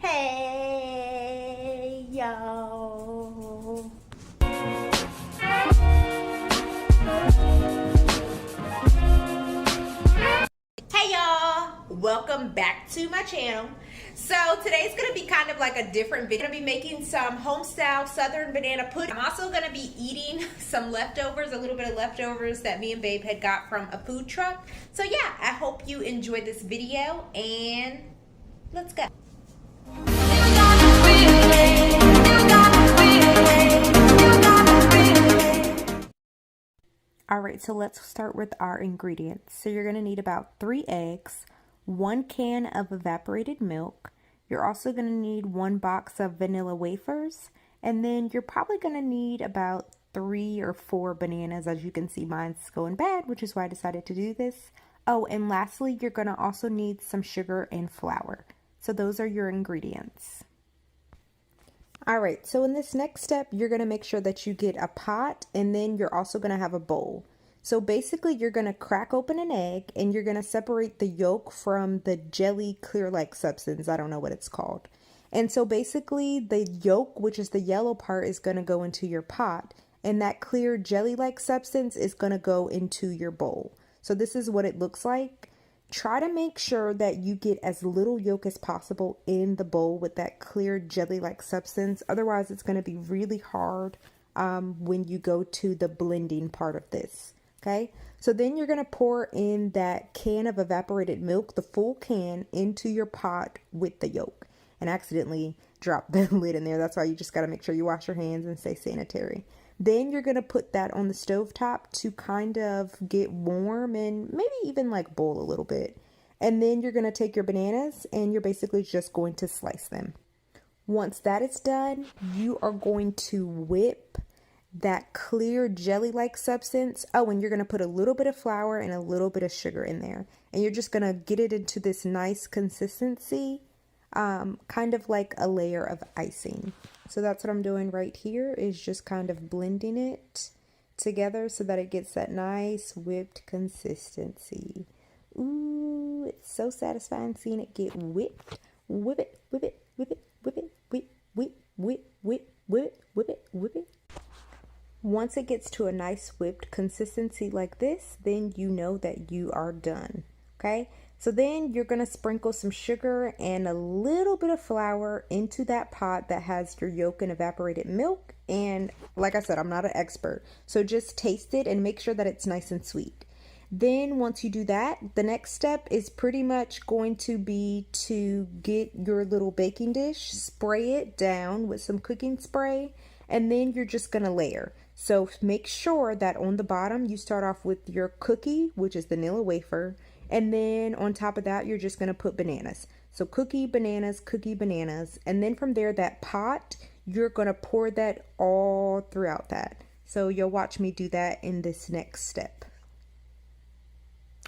Hey, yo. Hey, y'all. Welcome back to my channel. So today's going to be kind of like a different video. I'm going to be making some home-style southern banana pudding. I'm also going to be eating some leftovers, a little bit of leftovers that me and Babe had got from a food truck. So yeah, I hope you enjoyed this video and let's go. Alright, so let's start with our ingredients. So you're going to need about 3 eggs, 1 can of evaporated milk. You're also going to need 1 box of vanilla wafers. And then you're probably going to need about 3 or 4 bananas. As you can see, mine's going bad, which is why I decided to do this. Oh, and lastly, you're going to also need some sugar and flour. So those are your ingredients. Alright, so in this next step, you're going to make sure that you get a pot, and then you're also going to have a bowl. So basically, you're going to crack open an egg, and you're going to separate the yolk from the jelly clear-like substance. I don't know what it's called. And so basically, the yolk, which is the yellow part, is going to go into your pot, and that clear jelly-like substance is going to go into your bowl. So this is what it looks like. Try to make sure that you get as little yolk as possible in the bowl with that clear jelly-like substance. Otherwise, it's going to be really hard when you go to the blending part of this. Okay, so then you're going to pour in that can of evaporated milk, the full can, into your pot with the yolk. And accidentally dropped the lid in there. That's why you just got to make sure you wash your hands and stay sanitary. Then you're going to put that on the stove top to kind of get warm and maybe even like boil a little bit. And then you're going to take your bananas and you're basically just going to slice them. Once that is done, you are going to whip that clear jelly-like substance. Oh, and you're going to put a little bit of flour and a little bit of sugar in there. And you're just going to get it into this nice consistency, kind of like a layer of icing. So that's what I'm doing right here, is just kind of blending it together so that it gets that nice whipped consistency. Ooh, it's so satisfying seeing it get whipped. Whip it, whip it, whip it, whip it, whip, whip, whip, whip, whip it, whip it, whip it. Once it gets to a nice whipped consistency like this, then you know that you are done. Okay? So then you're going to sprinkle some sugar and a little bit of flour into that pot that has your yolk and evaporated milk. And like I said, I'm not an expert, so just taste it and make sure that it's nice and sweet. Then once you do that, the next step is pretty much going to be to get your little baking dish, spray it down with some cooking spray, and then you're just going to layer. So make sure that on the bottom you start off with your cookie, which is vanilla wafer. And then on top of that, you're just going to put bananas. So cookie, bananas. And then from there, that pot, you're going to pour that all throughout that. So you'll watch me do that in this next step.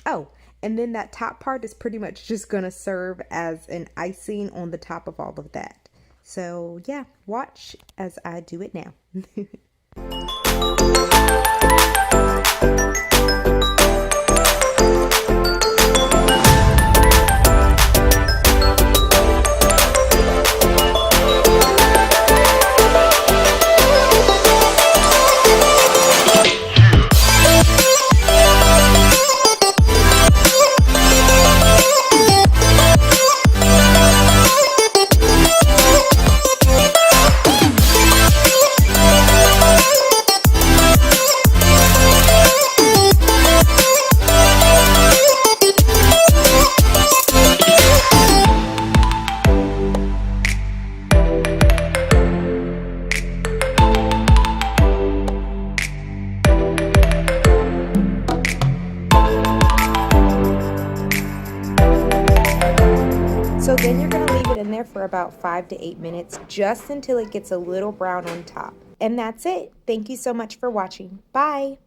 Oh, and then that top part is pretty much just going to serve as an icing on the top of all of that. So yeah, watch as I do it now. So then you're going to leave it in there for about 5 to 8 minutes, just until it gets a little brown on top. And that's it. Thank you so much for watching. Bye.